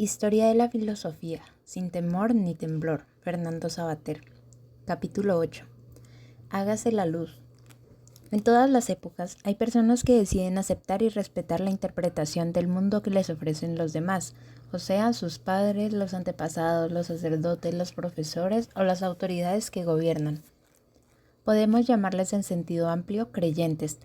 Historia de la filosofía, sin temor ni temblor, Fernando Savater. Capítulo 8. Hágase la luz. En todas las épocas hay personas que deciden aceptar y respetar la interpretación del mundo que les ofrecen los demás, o sea, sus padres, los antepasados, los sacerdotes, los profesores o las autoridades que gobiernan. Podemos llamarles en sentido amplio creyentes,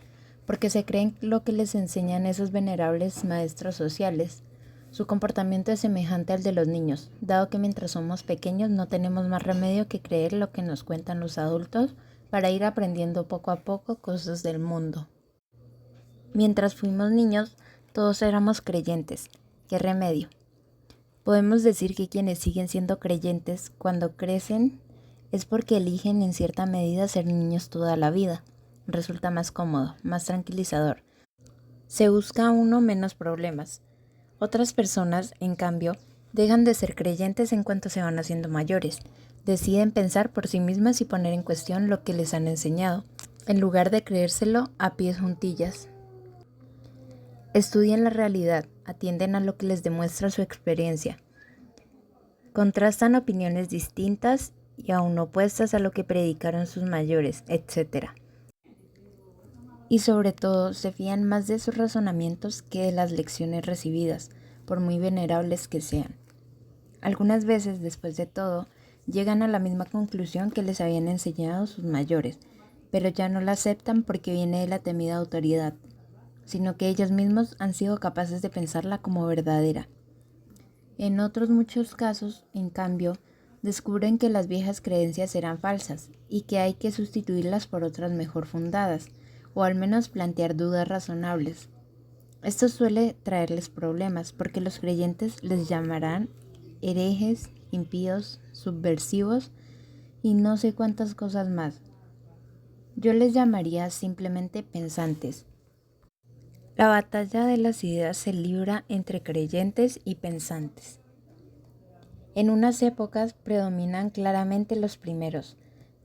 porque se creen lo que les enseñan esos venerables maestros sociales. Su comportamiento es semejante al de los niños, dado que mientras somos pequeños no tenemos más remedio que creer lo que nos cuentan los adultos para ir aprendiendo poco a poco cosas del mundo. Mientras fuimos niños, todos éramos creyentes. ¿Qué remedio? Podemos decir que quienes siguen siendo creyentes cuando crecen es porque eligen en cierta medida ser niños toda la vida. Resulta más cómodo, más tranquilizador. Se busca a uno menos problemas. Otras personas, en cambio, dejan de ser creyentes en cuanto se van haciendo mayores. Deciden pensar por sí mismas y poner en cuestión lo que les han enseñado, en lugar de creérselo a pies juntillas. Estudian la realidad, atienden a lo que les demuestra su experiencia. Contrastan opiniones distintas y aún opuestas a lo que predicaron sus mayores, etc. Y sobre todo se fían más de sus razonamientos que de las lecciones recibidas, por muy venerables que sean. Algunas veces, después de todo, llegan a la misma conclusión que les habían enseñado sus mayores, pero ya no la aceptan porque viene de la temida autoridad, sino que ellos mismos han sido capaces de pensarla como verdadera. En otros muchos casos, en cambio, descubren que las viejas creencias eran falsas y que hay que sustituirlas por otras mejor fundadas, o al menos plantear dudas razonables. Esto suele traerles problemas porque los creyentes les llamarán herejes, impíos, subversivos y no sé cuántas cosas más. Yo les llamaría simplemente pensantes. La batalla de las ideas se libra entre creyentes y pensantes. En unas épocas predominan claramente los primeros,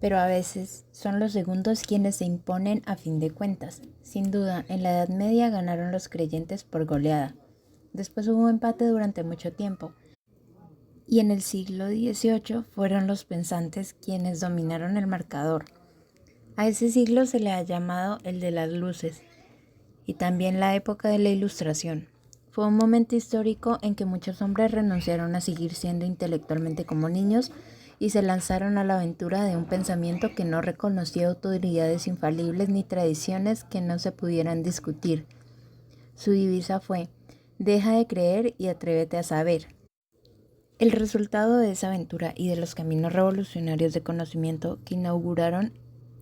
pero a veces son los segundos quienes se imponen a fin de cuentas. Sin duda, en la Edad Media ganaron los creyentes por goleada. Después hubo empate durante mucho tiempo. Y en el siglo XVIII fueron los pensantes quienes dominaron el marcador. A ese siglo se le ha llamado el de las luces, y también la época de la Ilustración. Fue un momento histórico en que muchos hombres renunciaron a seguir siendo intelectualmente como niños y se lanzaron a la aventura de un pensamiento que no reconocía autoridades infalibles ni tradiciones que no se pudieran discutir. Su divisa fue: deja de creer y atrévete a saber. El resultado de esa aventura y de los caminos revolucionarios de conocimiento que inauguraron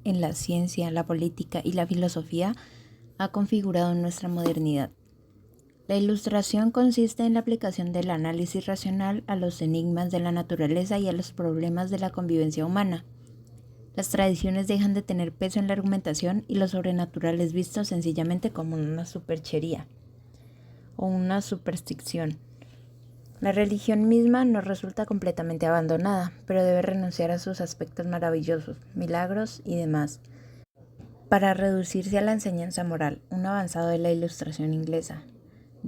en la ciencia, la política y la filosofía ha configurado nuestra modernidad. La Ilustración consiste en la aplicación del análisis racional a los enigmas de la naturaleza y a los problemas de la convivencia humana. Las tradiciones dejan de tener peso en la argumentación y lo sobrenatural es visto sencillamente como una superchería o una superstición. La religión misma nos resulta completamente abandonada, pero debe renunciar a sus aspectos maravillosos, milagros y demás, para reducirse a la enseñanza moral, un avanzado de la Ilustración inglesa.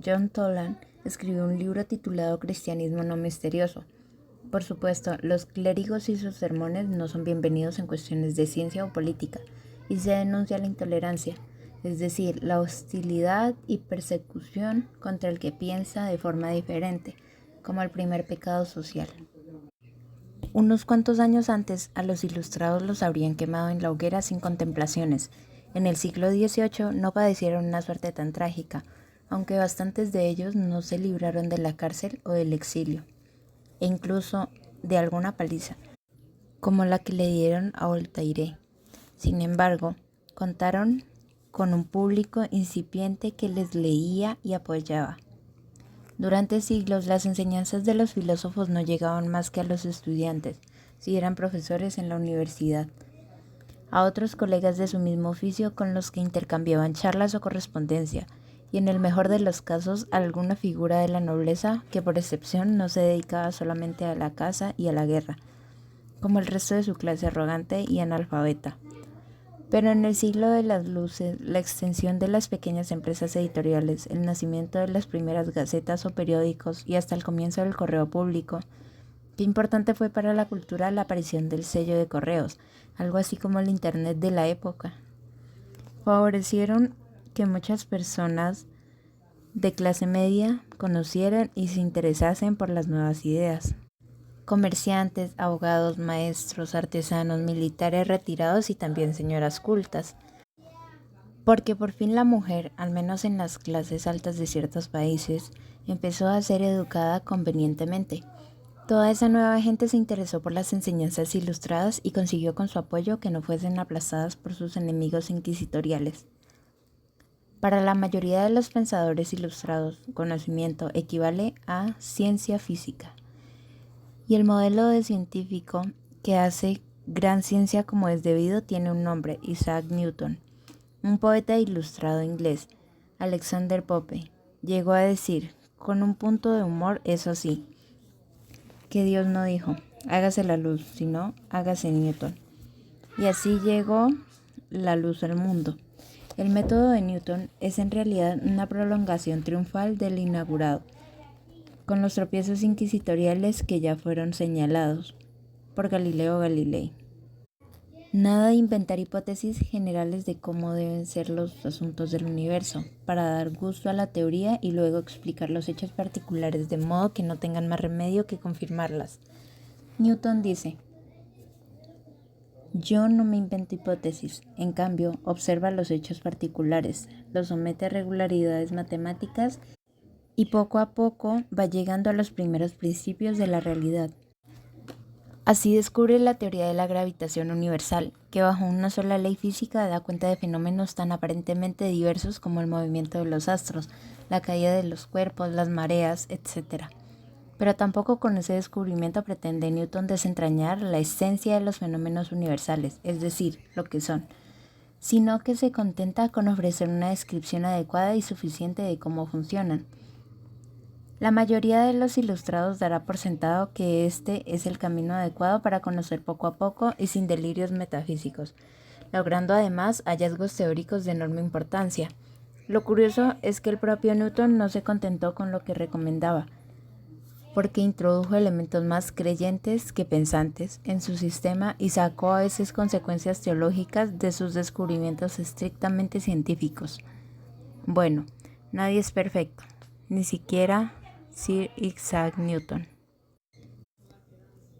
John Toland escribió un libro titulado Cristianismo no misterioso. Por supuesto, los clérigos y sus sermones no son bienvenidos en cuestiones de ciencia o política, y se denuncia la intolerancia, es decir, la hostilidad y persecución contra el que piensa de forma diferente, como el primer pecado social. Unos cuantos años antes, a los ilustrados los habrían quemado en la hoguera sin contemplaciones. En el siglo XVIII no padecieron una suerte tan trágica, aunque bastantes de ellos no se libraron de la cárcel o del exilio, e incluso de alguna paliza, como la que le dieron a Voltaire. Sin embargo, contaron con un público incipiente que les leía y apoyaba. Durante siglos, las enseñanzas de los filósofos no llegaban más que a los estudiantes, si eran profesores en la universidad, a otros colegas de su mismo oficio con los que intercambiaban charlas o correspondencia, y en el mejor de los casos a alguna figura de la nobleza que por excepción no se dedicaba solamente a la caza y a la guerra, como el resto de su clase arrogante y analfabeta. Pero en el siglo de las luces, la extensión de las pequeñas empresas editoriales, el nacimiento de las primeras gacetas o periódicos y hasta el comienzo del correo público, qué importante fue para la cultura la aparición del sello de correos, algo así como el Internet de la época. Favorecieron que muchas personas de clase media conocieran y se interesasen por las nuevas ideas. Comerciantes, abogados, maestros, artesanos, militares retirados y también señoras cultas. Porque por fin la mujer, al menos en las clases altas de ciertos países, empezó a ser educada convenientemente. Toda esa nueva gente se interesó por las enseñanzas ilustradas y consiguió con su apoyo que no fuesen aplastadas por sus enemigos inquisitoriales. Para la mayoría de los pensadores ilustrados, conocimiento equivale a ciencia física. Y el modelo de científico que hace gran ciencia como es debido tiene un nombre, Isaac Newton. Un poeta ilustrado inglés, Alexander Pope, llegó a decir, con un punto de humor, eso sí, que Dios no dijo, hágase la luz, sino hágase Newton. Y así llegó la luz al mundo. El método de Newton es en realidad una prolongación triunfal del inaugurado, con los tropiezos inquisitoriales que ya fueron señalados por Galileo Galilei. Nada de inventar hipótesis generales de cómo deben ser los asuntos del universo, para dar gusto a la teoría y luego explicar los hechos particulares de modo que no tengan más remedio que confirmarlas. Newton dice, yo no me invento hipótesis, en cambio, observa los hechos particulares, los somete a regularidades matemáticas y poco a poco va llegando a los primeros principios de la realidad. Así descubre la teoría de la gravitación universal, que bajo una sola ley física da cuenta de fenómenos tan aparentemente diversos como el movimiento de los astros, la caída de los cuerpos, las mareas, etc. Pero tampoco con ese descubrimiento pretende Newton desentrañar la esencia de los fenómenos universales, es decir, lo que son, sino que se contenta con ofrecer una descripción adecuada y suficiente de cómo funcionan. La mayoría de los ilustrados dará por sentado que este es el camino adecuado para conocer poco a poco y sin delirios metafísicos, logrando además hallazgos teóricos de enorme importancia. Lo curioso es que el propio Newton no se contentó con lo que recomendaba, porque introdujo elementos más creyentes que pensantes en su sistema y sacó a veces consecuencias teológicas de sus descubrimientos estrictamente científicos. Bueno, nadie es perfecto, ni siquiera Sir Isaac Newton.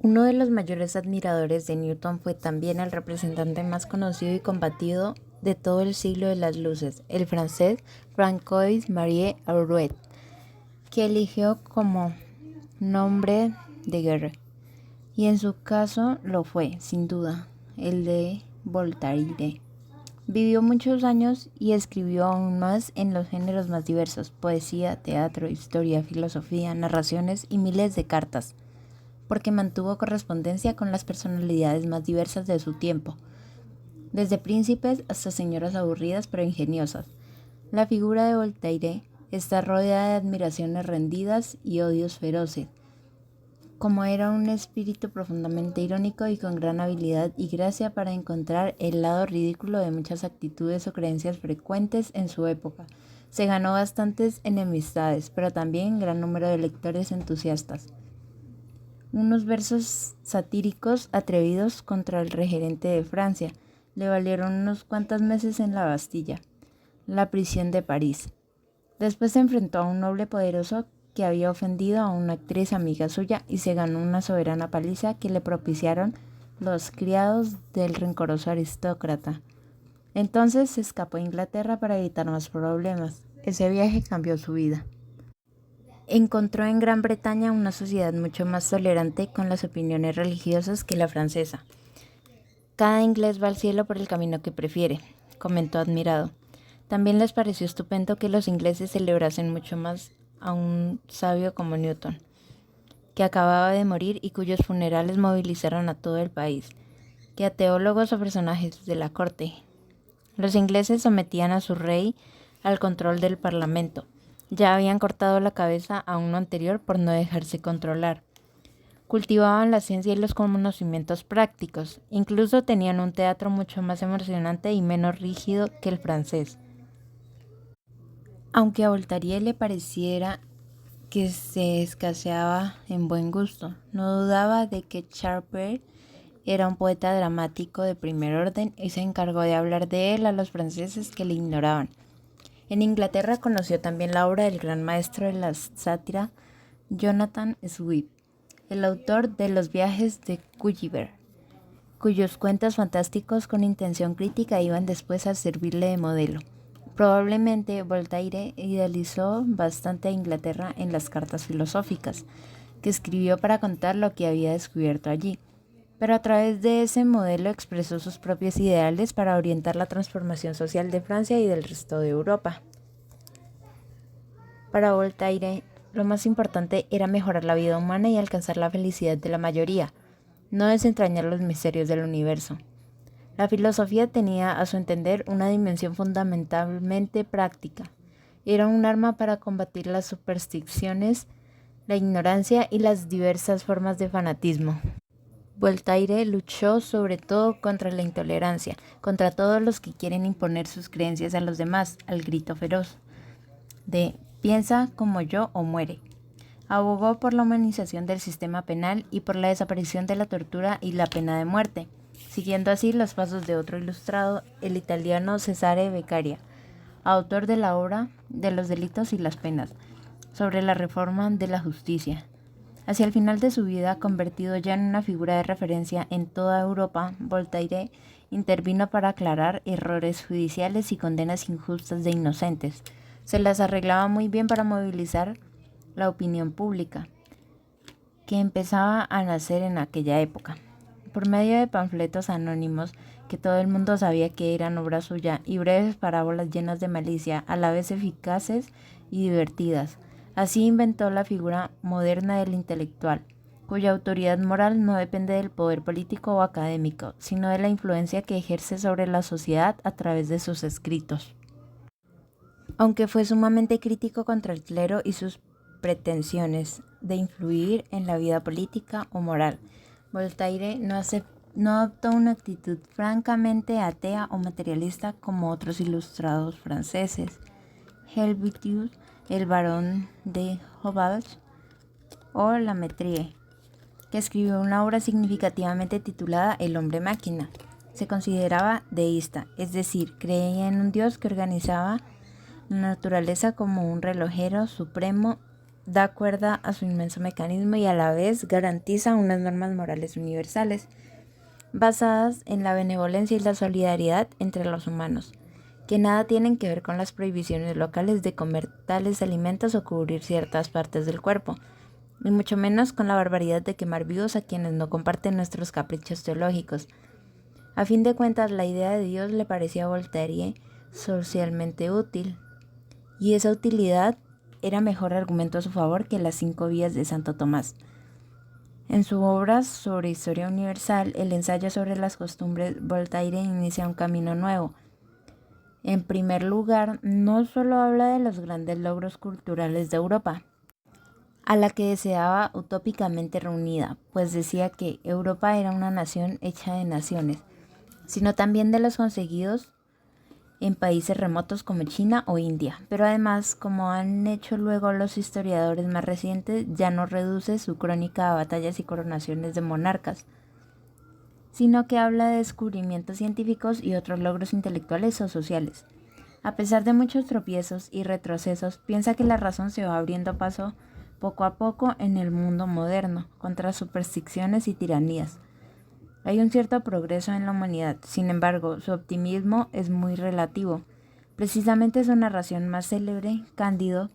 Uno de los mayores admiradores de Newton fue también el representante más conocido y combatido de todo el siglo de las luces, el francés Francois-Marie Arouet, que eligió como nombre de guerra, y en su caso lo fue, sin duda, el de Voltaire. Vivió muchos años y escribió aún más en los géneros más diversos, poesía, teatro, historia, filosofía, narraciones y miles de cartas, porque mantuvo correspondencia con las personalidades más diversas de su tiempo, desde príncipes hasta señoras aburridas pero ingeniosas. La figura de Voltaire está rodeada de admiraciones rendidas y odios feroces. Como era un espíritu profundamente irónico y con gran habilidad y gracia para encontrar el lado ridículo de muchas actitudes o creencias frecuentes en su época, se ganó bastantes enemistades, pero también gran número de lectores entusiastas. Unos versos satíricos atrevidos contra el regente de Francia le valieron unos cuantos meses en la Bastilla, la prisión de París. Después se enfrentó a un noble poderoso que había ofendido a una actriz amiga suya y se ganó una soberana paliza que le propiciaron los criados del rencoroso aristócrata. Entonces se escapó a Inglaterra para evitar más problemas. Ese viaje cambió su vida. Encontró en Gran Bretaña una sociedad mucho más tolerante con las opiniones religiosas que la francesa. Cada inglés va al cielo por el camino que prefiere, comentó admirado. También les pareció estupendo que los ingleses celebrasen mucho más a un sabio como Newton, que acababa de morir y cuyos funerales movilizaron a todo el país, que a teólogos o personajes de la corte. Los ingleses sometían a su rey al control del parlamento. Ya habían cortado la cabeza a uno anterior por no dejarse controlar. Cultivaban la ciencia y los conocimientos prácticos. Incluso tenían un teatro mucho más emocionante y menos rígido que el francés. Aunque a Voltaire le pareciera que se escaseaba en buen gusto, no dudaba de que Charpentier era un poeta dramático de primer orden y se encargó de hablar de él a los franceses que le ignoraban. En Inglaterra conoció también la obra del gran maestro de la sátira, Jonathan Swift, el autor de Los viajes de Gulliver, cuyos cuentos fantásticos con intención crítica iban después a servirle de modelo. Probablemente Voltaire idealizó bastante a Inglaterra en las cartas filosóficas, que escribió para contar lo que había descubierto allí, pero a través de ese modelo expresó sus propios ideales para orientar la transformación social de Francia y del resto de Europa. Para Voltaire, lo más importante era mejorar la vida humana y alcanzar la felicidad de la mayoría, no desentrañar los misterios del universo. La filosofía tenía, a su entender, una dimensión fundamentalmente práctica. Era un arma para combatir las supersticiones, la ignorancia y las diversas formas de fanatismo. Voltaire luchó sobre todo contra la intolerancia, contra todos los que quieren imponer sus creencias a los demás, al grito feroz de «piensa como yo o muere». Abogó por la humanización del sistema penal y por la desaparición de la tortura y la pena de muerte, siguiendo así los pasos de otro ilustrado, el italiano Cesare Beccaria, autor de la obra de los delitos y las penas, sobre la reforma de la justicia. Hacia el final de su vida, convertido ya en una figura de referencia en toda Europa, Voltaire intervino para aclarar errores judiciales y condenas injustas de inocentes. Se las arreglaba muy bien para movilizar la opinión pública, que empezaba a nacer en aquella época. Por medio de panfletos anónimos que todo el mundo sabía que eran obra suya y breves parábolas llenas de malicia, a la vez eficaces y divertidas. Así inventó la figura moderna del intelectual, cuya autoridad moral no depende del poder político o académico, sino de la influencia que ejerce sobre la sociedad a través de sus escritos. Aunque fue sumamente crítico contra el clero y sus pretensiones de influir en la vida política o moral, Voltaire no adoptó una actitud francamente atea o materialista como otros ilustrados franceses, Helvetius, el barón de Hobbes o Lamettrie, que escribió una obra significativamente titulada El hombre máquina. Se consideraba deísta, es decir, creía en un Dios que organizaba la naturaleza como un relojero supremo, da cuerda a su inmenso mecanismo y a la vez garantiza unas normas morales universales, basadas en la benevolencia y la solidaridad entre los humanos, que nada tienen que ver con las prohibiciones locales de comer tales alimentos o cubrir ciertas partes del cuerpo, y mucho menos con la barbaridad de quemar vivos a quienes no comparten nuestros caprichos teológicos. A fin de cuentas, la idea de Dios le parecía a Voltaire socialmente útil, y esa utilidad era mejor argumento a su favor que las 5 vías de Santo Tomás. En su obra sobre historia universal, el ensayo sobre las costumbres, Voltaire inicia un camino nuevo. En primer lugar, no solo habla de los grandes logros culturales de Europa, a la que deseaba utópicamente reunida, pues decía que Europa era una nación hecha de naciones, sino también de los conseguidos en países remotos como China o India, pero además, como han hecho luego los historiadores más recientes, ya no reduce su crónica a batallas y coronaciones de monarcas, sino que habla de descubrimientos científicos y otros logros intelectuales o sociales. A pesar de muchos tropiezos y retrocesos, piensa que la razón se va abriendo paso poco a poco en el mundo moderno, contra supersticiones y tiranías. Hay un cierto progreso en la humanidad, sin embargo, su optimismo es muy relativo. Precisamente su narración más célebre, Cándido,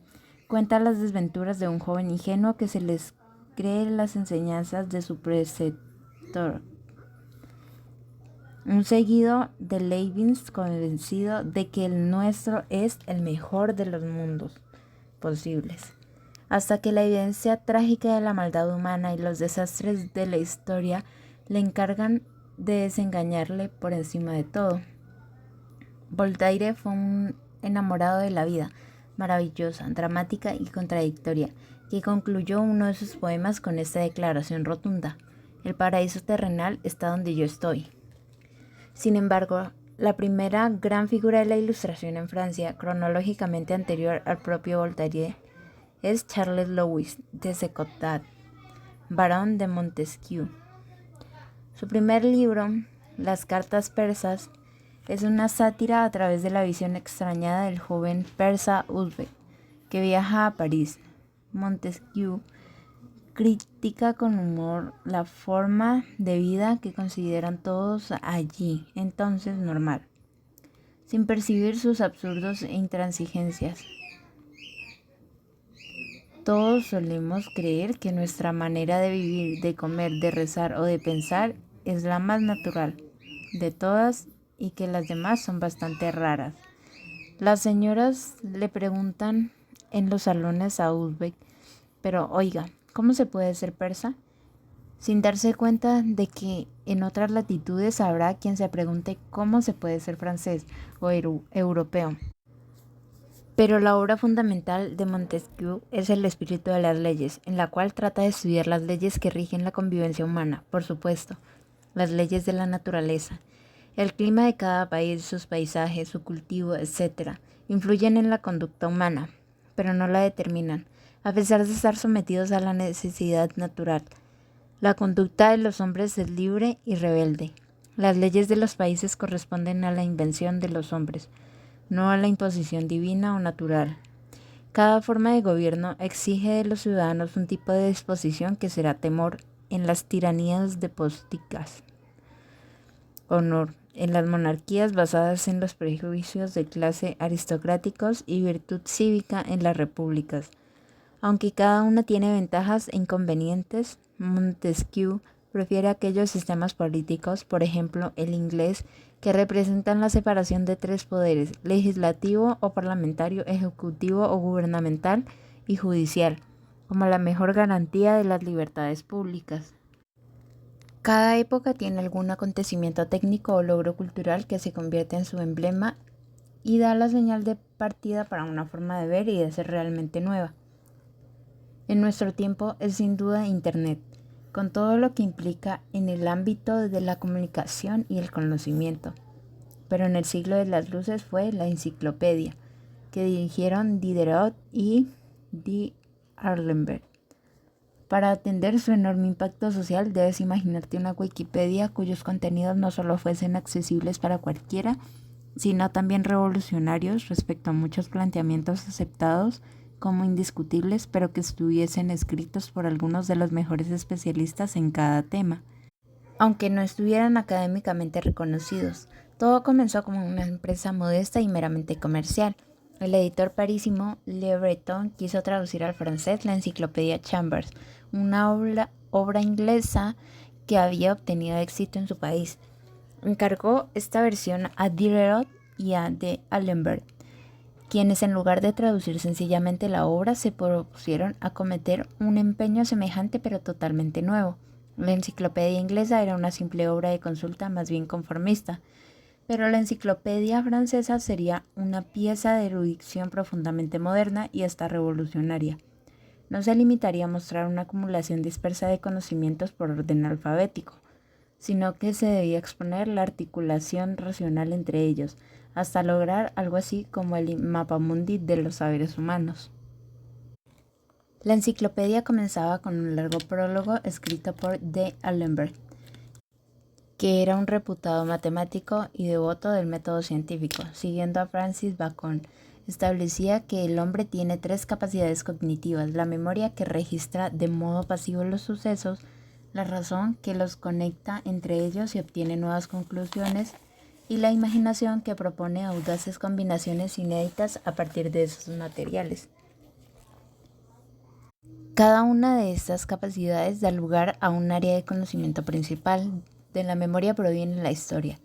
cuenta las desventuras de un joven ingenuo que se les cree las enseñanzas de su preceptor, un seguido de Leibniz convencido de que el nuestro es el mejor de los mundos posibles, hasta que la evidencia trágica de la maldad humana y los desastres de la historia le encargan de desengañarle por encima de todo. Voltaire fue un enamorado de la vida, maravillosa, dramática y contradictoria, que concluyó uno de sus poemas con esta declaración rotunda: el paraíso terrenal está donde yo estoy. Sin embargo, la primera gran figura de la Ilustración en Francia, cronológicamente anterior al propio Voltaire, es Charles Louis de Secotat, barón de Montesquieu. Su primer libro, Las cartas persas, es una sátira a través de la visión extrañada del joven persa uzbek que viaja a París. Montesquieu critica con humor la forma de vida que consideran todos allí, entonces normal, sin percibir sus absurdos e intransigencias. Todos solemos creer que nuestra manera de vivir, de comer, de rezar o de pensar es la más natural de todas y que las demás son bastante raras. Las señoras le preguntan en los salones a Uzbek: pero oiga, ¿cómo se puede ser persa? Sin darse cuenta de que en otras latitudes habrá quien se pregunte cómo se puede ser francés o europeo. Pero la obra fundamental de Montesquieu es El espíritu de las leyes, en la cual trata de estudiar las leyes que rigen la convivencia humana, por supuesto, las leyes de la naturaleza. El clima de cada país, sus paisajes, su cultivo, etc., influyen en la conducta humana, pero no la determinan, a pesar de estar sometidos a la necesidad natural. La conducta de los hombres es libre y rebelde. Las leyes de los países corresponden a la invención de los hombres, no a la imposición divina o natural. Cada forma de gobierno exige de los ciudadanos un tipo de disposición que será temor en las tiranías despóticas, honor en las monarquías basadas en los prejuicios de clase aristocráticos y virtud cívica en las repúblicas. Aunque cada una tiene ventajas e inconvenientes, Montesquieu prefiere aquellos sistemas políticos, por ejemplo el inglés, que representan la separación de tres poderes: legislativo o parlamentario, ejecutivo o gubernamental y judicial, como la mejor garantía de las libertades públicas. Cada época tiene algún acontecimiento técnico o logro cultural que se convierte en su emblema y da la señal de partida para una forma de ver y de ser realmente nueva. En nuestro tiempo es sin duda Internet, con todo lo que implica en el ámbito de la comunicación y el conocimiento. Pero en el siglo de las luces fue la enciclopedia, que dirigieron Diderot y D'Alembert. Para atender su enorme impacto social, debes imaginarte una Wikipedia cuyos contenidos no solo fuesen accesibles para cualquiera, sino también revolucionarios respecto a muchos planteamientos aceptados como indiscutibles, pero que estuviesen escritos por algunos de los mejores especialistas en cada tema, aunque no estuvieran académicamente reconocidos. Todo comenzó como una empresa modesta y meramente comercial. El editor parisino Le Breton quiso traducir al francés la enciclopedia Chambers, una obra inglesa que había obtenido éxito en su país. Encargó esta versión a Diderot y a D'Alembert, quienes en lugar de traducir sencillamente la obra se propusieron acometer un empeño semejante pero totalmente nuevo. La enciclopedia inglesa era una simple obra de consulta más bien conformista, pero la enciclopedia francesa sería una pieza de erudición profundamente moderna y hasta revolucionaria. No se limitaría a mostrar una acumulación dispersa de conocimientos por orden alfabético, sino que se debía exponer la articulación racional entre ellos, hasta lograr algo así como el mapamundi de los saberes humanos. La enciclopedia comenzaba con un largo prólogo escrito por D'Alembert, que era un reputado matemático y devoto del método científico. Siguiendo a Francis Bacon, establecía que el hombre tiene tres capacidades cognitivas: la memoria, que registra de modo pasivo los sucesos; la razón, que los conecta entre ellos y obtiene nuevas conclusiones; y la imaginación, que propone audaces combinaciones inéditas a partir de esos materiales. Cada una de estas capacidades da lugar a un área de conocimiento principal. De la memoria proviene la historia,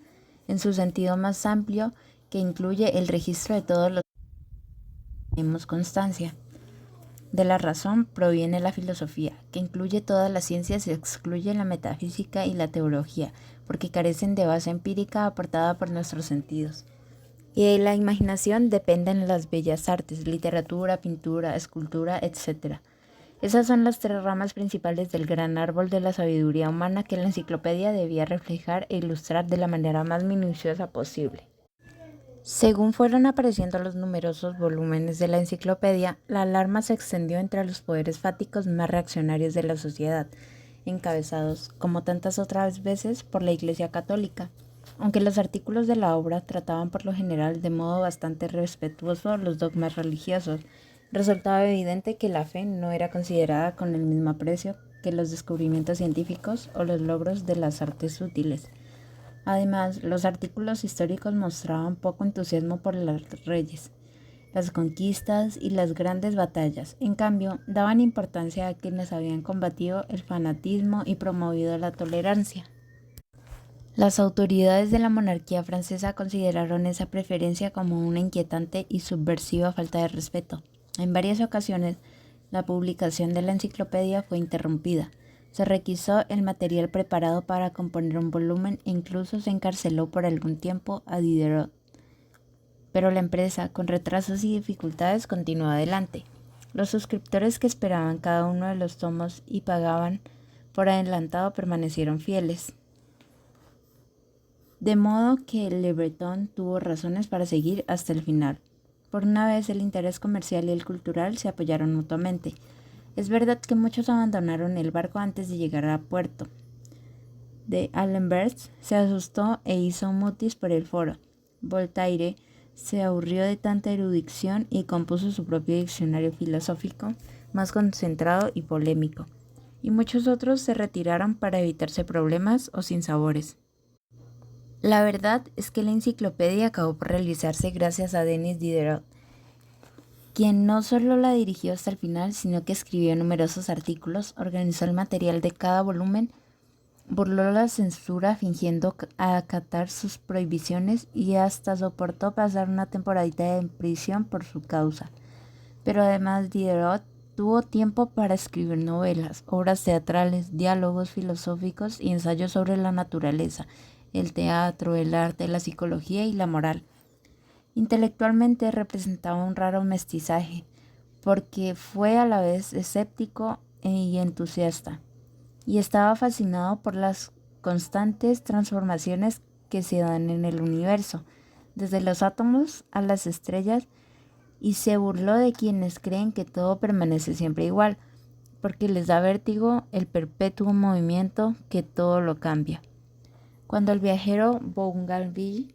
en su sentido más amplio, que incluye el registro de todos los que tenemos constancia. De la razón proviene la filosofía, que incluye todas las ciencias y excluye la metafísica y la teología, porque carecen de base empírica aportada por nuestros sentidos. Y de la imaginación dependen las bellas artes, literatura, pintura, escultura, etc. Esas son las tres ramas principales del gran árbol de la sabiduría humana que la enciclopedia debía reflejar e ilustrar de la manera más minuciosa posible. Según fueron apareciendo los numerosos volúmenes de la enciclopedia, la alarma se extendió entre los poderes fáticos más reaccionarios de la sociedad, encabezados, como tantas otras veces, por la Iglesia Católica. Aunque los artículos de la obra trataban por lo general de modo bastante respetuoso los dogmas religiosos, resultaba evidente que la fe no era considerada con el mismo aprecio que los descubrimientos científicos o los logros de las artes útiles. Además, los artículos históricos mostraban poco entusiasmo por los reyes, las conquistas y las grandes batallas. En cambio, daban importancia a quienes habían combatido el fanatismo y promovido la tolerancia. Las autoridades de la monarquía francesa consideraron esa preferencia como una inquietante y subversiva falta de respeto. En varias ocasiones, la publicación de la enciclopedia fue interrumpida. Se requisó el material preparado para componer un volumen e incluso se encarceló por algún tiempo a Diderot. Pero la empresa, con retrasos y dificultades, continuó adelante. Los suscriptores que esperaban cada uno de los tomos y pagaban por adelantado permanecieron fieles. De modo que Le Breton tuvo razones para seguir hasta el final. Por una vez el interés comercial y el cultural se apoyaron mutuamente. Es verdad que muchos abandonaron el barco antes de llegar a puerto. De Allenberts se asustó e hizo un mutis por el foro. Voltaire se aburrió de tanta erudición y compuso su propio diccionario filosófico, más concentrado y polémico. Y muchos otros se retiraron para evitarse problemas o sinsabores. La verdad es que la enciclopedia acabó por realizarse gracias a Denis Diderot, quien no solo la dirigió hasta el final, sino que escribió numerosos artículos, organizó el material de cada volumen, burló la censura fingiendo acatar sus prohibiciones y hasta soportó pasar una temporadita en prisión por su causa. Pero además Diderot tuvo tiempo para escribir novelas, obras teatrales, diálogos filosóficos y ensayos sobre la naturaleza, el teatro, el arte, la psicología y la moral. Intelectualmente representaba un raro mestizaje, porque fue a la vez escéptico y entusiasta, y estaba fascinado por las constantes transformaciones que se dan en el universo, desde los átomos a las estrellas, y se burló de quienes creen que todo permanece siempre igual, porque les da vértigo el perpetuo movimiento que todo lo cambia. Cuando el viajero Bougainville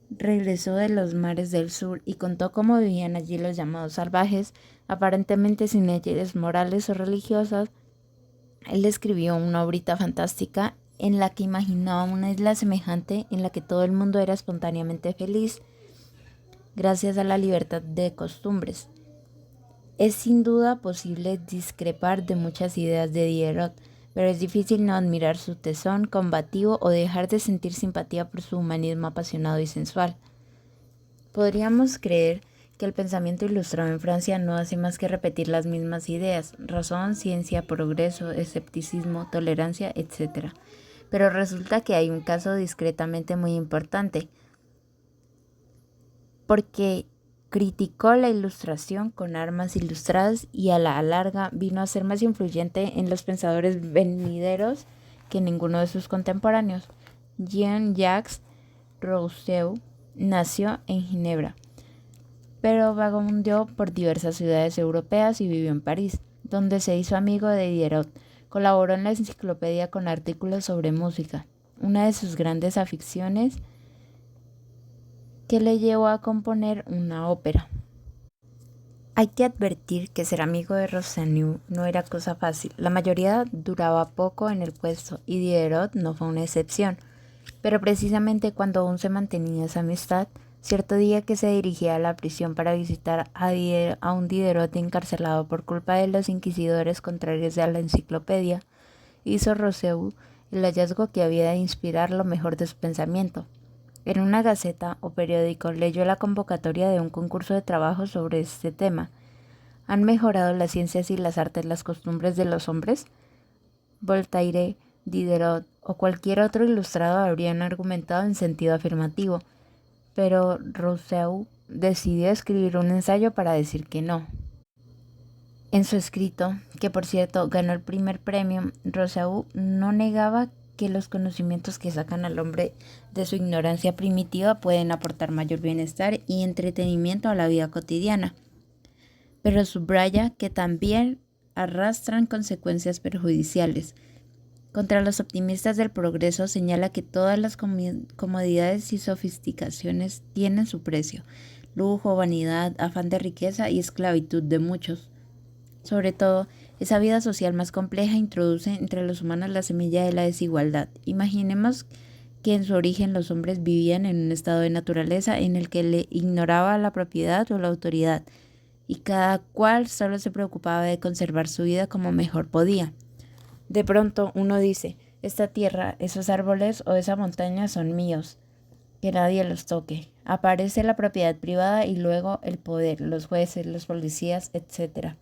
regresó de los mares del sur y contó cómo vivían allí los llamados salvajes, aparentemente sin leyes morales o religiosas, él escribió una obrita fantástica en la que imaginaba una isla semejante en la que todo el mundo era espontáneamente feliz, gracias a la libertad de costumbres. Es sin duda posible discrepar de muchas ideas de Diderot, pero es difícil no admirar su tesón combativo o dejar de sentir simpatía por su humanismo apasionado y sensual. Podríamos creer que el pensamiento ilustrado en Francia no hace más que repetir las mismas ideas: razón, ciencia, progreso, escepticismo, tolerancia, etc. Pero resulta que hay un caso discretamente muy importante, porque criticó la ilustración con armas ilustradas y a la larga vino a ser más influyente en los pensadores venideros que ninguno de sus contemporáneos. Jean-Jacques Rousseau nació en Ginebra, pero vagabundeó por diversas ciudades europeas y vivió en París, donde se hizo amigo de Diderot. Colaboró en la enciclopedia con artículos sobre música, una de sus grandes aficiones, que le llevó a componer una ópera. Hay que advertir que ser amigo de Rousseau no era cosa fácil. La mayoría duraba poco en el puesto y Diderot no fue una excepción. Pero precisamente cuando aún se mantenía esa amistad, cierto día que se dirigía a la prisión para visitar a un Diderot encarcelado por culpa de los inquisidores contrarios a la enciclopedia, hizo Rousseau el hallazgo que había de inspirar lo mejor de su pensamiento. En una gaceta o periódico leyó la convocatoria de un concurso de trabajo sobre este tema. ¿Han mejorado las ciencias y las artes las costumbres de los hombres? Voltaire, Diderot o cualquier otro ilustrado habrían argumentado en sentido afirmativo, pero Rousseau decidió escribir un ensayo para decir que no. En su escrito, que por cierto ganó el primer premio, Rousseau no negaba que los conocimientos que sacan al hombre de su ignorancia primitiva pueden aportar mayor bienestar y entretenimiento a la vida cotidiana, pero subraya que también arrastran consecuencias perjudiciales. Contra los optimistas del progreso señala que todas las comodidades y sofisticaciones tienen su precio: lujo, vanidad, afán de riqueza y esclavitud de muchos. Sobre todo, esa vida social más compleja introduce entre los humanos la semilla de la desigualdad. Imaginemos que en su origen los hombres vivían en un estado de naturaleza en el que le ignoraba la propiedad o la autoridad, y cada cual solo se preocupaba de conservar su vida como mejor podía. De pronto uno dice: esta tierra, esos árboles o esa montaña son míos, que nadie los toque. Aparece la propiedad privada y luego el poder, los jueces, los policías, etc.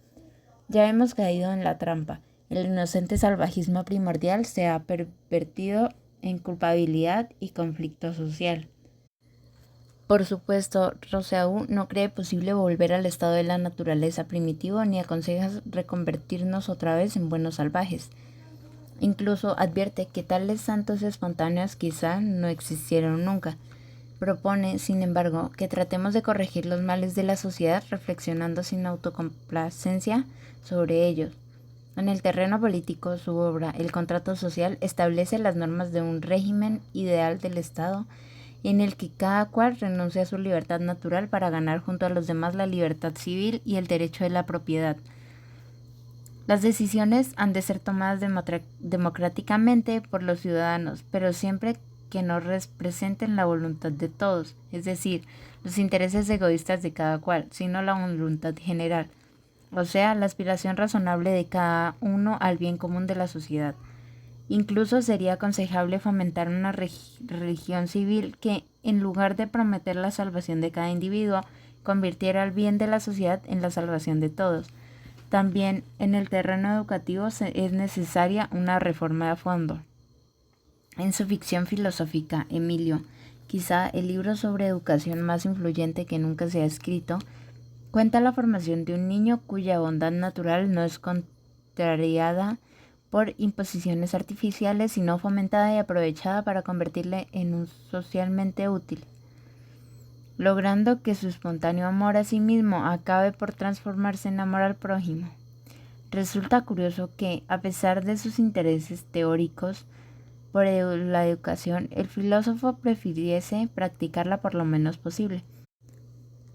Ya hemos caído en la trampa. El inocente salvajismo primordial se ha pervertido en culpabilidad y conflicto social. Por supuesto, Rousseau no cree posible volver al estado de la naturaleza primitivo ni aconseja reconvertirnos otra vez en buenos salvajes. Incluso advierte que tales santos espontáneos quizá no existieron nunca. Propone, sin embargo, que tratemos de corregir los males de la sociedad reflexionando sin autocomplacencia sobre ellos. En el terreno político, su obra, El contrato social, establece las normas de un régimen ideal del Estado en el que cada cual renuncia a su libertad natural para ganar junto a los demás la libertad civil y el derecho de la propiedad. Las decisiones han de ser tomadas democráticamente por los ciudadanos, pero siempre que no representen la voluntad de todos, es decir, los intereses egoístas de cada cual, sino la voluntad general, o sea, la aspiración razonable de cada uno al bien común de la sociedad. Incluso sería aconsejable fomentar una religión civil que, en lugar de prometer la salvación de cada individuo, convirtiera el bien de la sociedad en la salvación de todos. También en el terreno educativo es necesaria una reforma a fondo. En su ficción filosófica, Emilio, quizá el libro sobre educación más influyente que nunca se ha escrito, cuenta la formación de un niño cuya bondad natural no es contrariada por imposiciones artificiales, sino fomentada y aprovechada para convertirle en un socialmente útil, logrando que su espontáneo amor a sí mismo acabe por transformarse en amor al prójimo. Resulta curioso que, a pesar de sus intereses teóricos por la educación, el filósofo prefiriese practicarla por lo menos posible.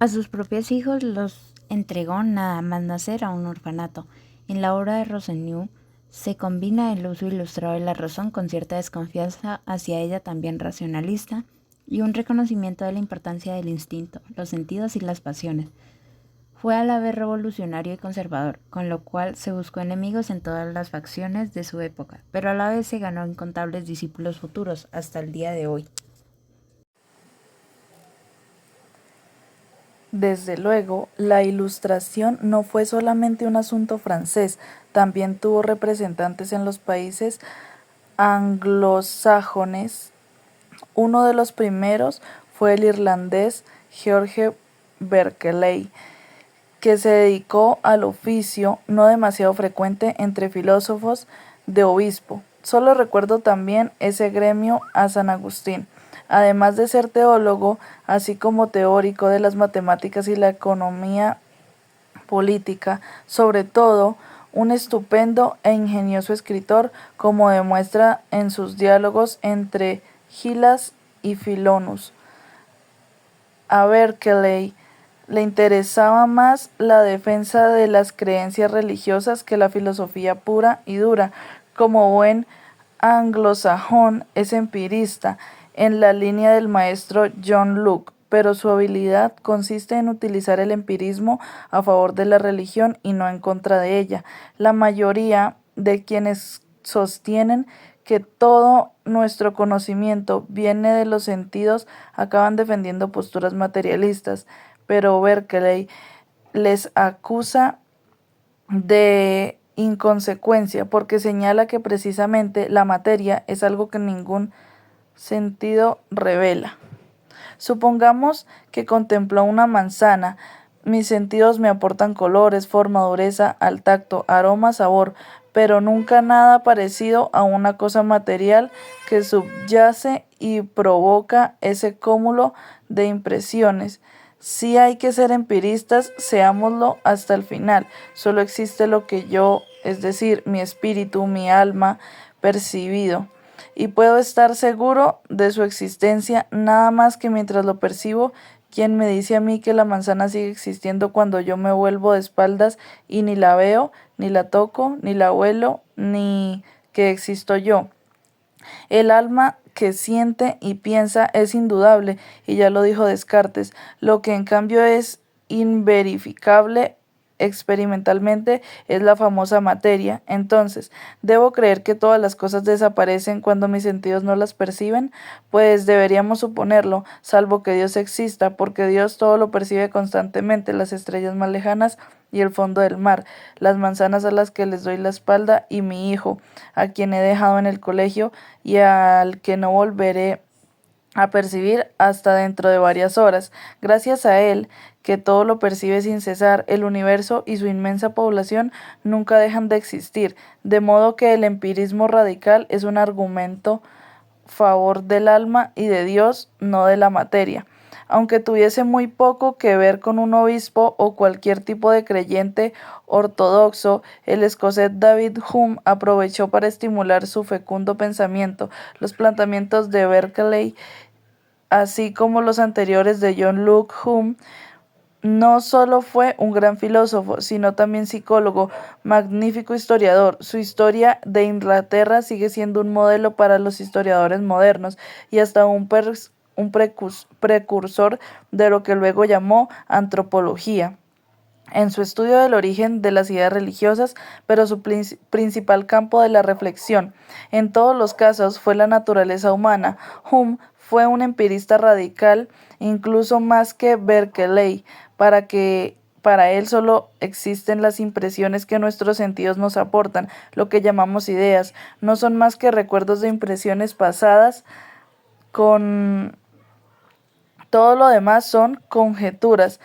A sus propios hijos los entregó nada más nacer a un orfanato. En la obra de Rousseau se combina el uso ilustrado de la razón con cierta desconfianza hacia ella también racionalista y un reconocimiento de la importancia del instinto, los sentidos y las pasiones. Fue a la vez revolucionario y conservador, con lo cual se buscó enemigos en todas las facciones de su época, pero a la vez se ganó incontables discípulos futuros hasta el día de hoy. Desde luego, la Ilustración no fue solamente un asunto francés, también tuvo representantes en los países anglosajones. Uno de los primeros fue el irlandés George Berkeley, que se dedicó al oficio no demasiado frecuente entre filósofos de obispo. Solo recuerdo también ese gremio a San Agustín. Además de ser teólogo, así como teórico de las matemáticas y la economía política, sobre todo un estupendo e ingenioso escritor, como demuestra en sus diálogos entre Gilas y Filonus. A Berkeley le interesaba más la defensa de las creencias religiosas que la filosofía pura y dura. Como buen anglosajón, es empirista, en la línea del maestro John Locke, pero su habilidad consiste en utilizar el empirismo a favor de la religión y no en contra de ella. La mayoría de quienes sostienen que todo nuestro conocimiento viene de los sentidos acaban defendiendo posturas materialistas, pero Berkeley les acusa de inconsecuencia porque señala que precisamente la materia es algo que en ningún sentido revela. Supongamos que contempló una manzana, Mis sentidos me aportan colores, forma, dureza, al tacto, aroma, sabor, pero nunca nada parecido a una cosa material que subyace y provoca ese cúmulo de impresiones. Si hay que ser empiristas, seámoslo hasta el final. Solo existe lo que yo, es decir, mi espíritu, mi alma, percibido. Y puedo estar seguro de su existencia nada más que mientras lo percibo. ¿Quién me dice a mí que la manzana sigue existiendo cuando yo me vuelvo de espaldas y ni la veo, ni la toco, ni la huelo, ni que existo yo? El alma que siente y piensa es indudable, y ya lo dijo Descartes. Lo que en cambio es inverificable experimentalmente es la famosa materia. Entonces, ¿debo creer que todas las cosas desaparecen cuando mis sentidos no las perciben? Pues deberíamos suponerlo, salvo que Dios exista, porque Dios todo lo percibe constantemente, las estrellas más lejanas y el fondo del mar, las manzanas a las que les doy la espalda y mi hijo, a quien he dejado en el colegio y al que no volveré a percibir hasta dentro de varias horas. Gracias a él, que todo lo percibe sin cesar, el universo y su inmensa población nunca dejan de existir, de modo que el empirismo radical es un argumento favor del alma y de Dios, no de la materia. Aunque tuviese muy poco que ver con un obispo o cualquier tipo de creyente ortodoxo, el escocés David Hume aprovechó para estimular su fecundo pensamiento. Los planteamientos de Berkeley, así como los anteriores de John Locke. Hume no solo fue un gran filósofo, sino también psicólogo, magnífico historiador. Su Historia de Inglaterra sigue siendo un modelo para los historiadores modernos y hasta un precursor de lo que luego llamó antropología en su estudio del origen de las ideas religiosas, pero su principal campo de la reflexión en todos los casos fue la naturaleza humana. Hume fue un empirista radical, incluso más que Berkeley, para él solo existen las impresiones que nuestros sentidos nos aportan, lo que llamamos ideas, no son más que recuerdos de impresiones pasadas. Con todo lo demás son conjeturas.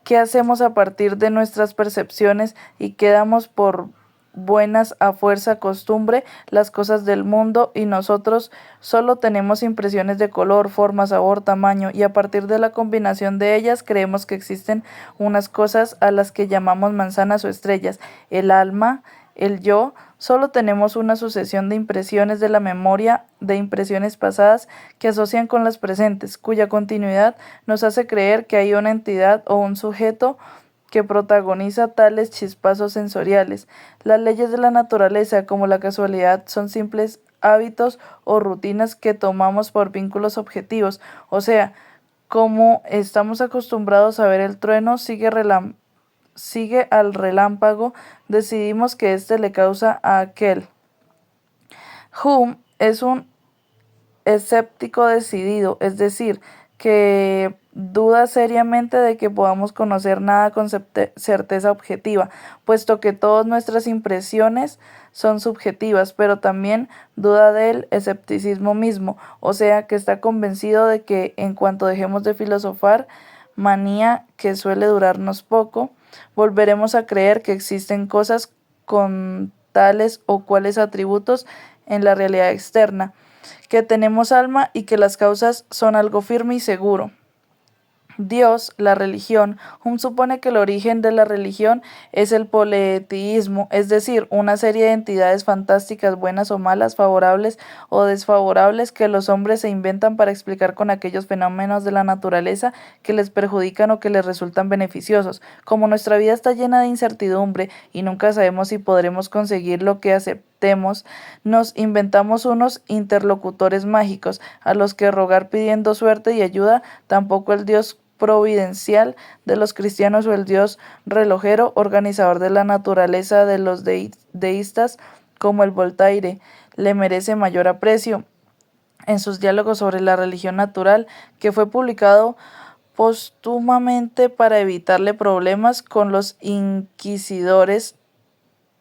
¿Qué hacemos a partir de nuestras percepciones y qué damos por buenas a fuerza costumbre las cosas del mundo, y nosotros solo tenemos impresiones de color, forma, sabor, tamaño, y a partir de la combinación de ellas creemos que existen unas cosas a las que llamamos manzanas o estrellas? El alma, el yo, solo tenemos una sucesión de impresiones de la memoria, de impresiones pasadas que asocian con las presentes, cuya continuidad nos hace creer que hay una entidad o un sujeto que protagoniza tales chispazos sensoriales. Las leyes de la naturaleza, como la casualidad, son simples hábitos o rutinas que tomamos por vínculos objetivos. O sea, como estamos acostumbrados a ver el trueno, sigue al relámpago, decidimos que éste le causa a aquel. Hume es un escéptico decidido, es decir, que duda seriamente de que podamos conocer nada con certeza objetiva, puesto que todas nuestras impresiones son subjetivas, pero también duda del escepticismo mismo, o sea, que está convencido de que en cuanto dejemos de filosofar, manía que suele durarnos poco, volveremos a creer que existen cosas con tales o cuales atributos en la realidad externa, que tenemos alma y que las causas son algo firme y seguro. Dios, la religión. Hume supone que el origen de la religión es el politeísmo, es decir, una serie de entidades fantásticas, buenas o malas, favorables o desfavorables, que los hombres se inventan para explicar con aquellos fenómenos de la naturaleza que les perjudican o que les resultan beneficiosos. Como nuestra vida está llena de incertidumbre y nunca sabemos si podremos conseguir lo que aceptemos, nos inventamos unos interlocutores mágicos a los que rogar pidiendo suerte y ayuda. Tampoco el Dios providencial de los cristianos o el Dios relojero, organizador de la naturaleza de los deístas, como el Voltaire, le merece mayor aprecio. En sus diálogos sobre la religión natural, que fue publicado póstumamente para evitarle problemas con los inquisidores,